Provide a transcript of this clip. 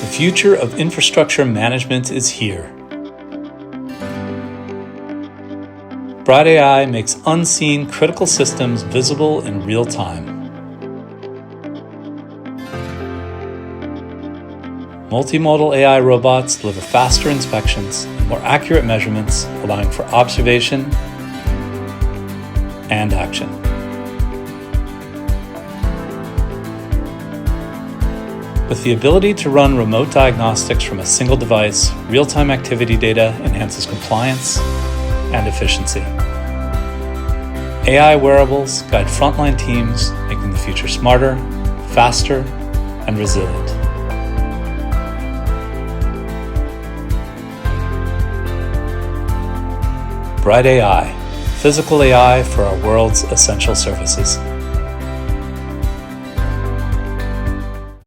The future of infrastructure management is here. BrightAI makes unseen critical systems visible in real time. Multimodal AI robots deliver faster inspections and more accurate measurements, allowing for observation and action. With the ability to run remote diagnostics from a single device, real-time activity data enhances compliance and efficiency. AI wearables guide frontline teams, making the future smarter, faster, and resilient. BrightAI, physical AI for our world's essential services.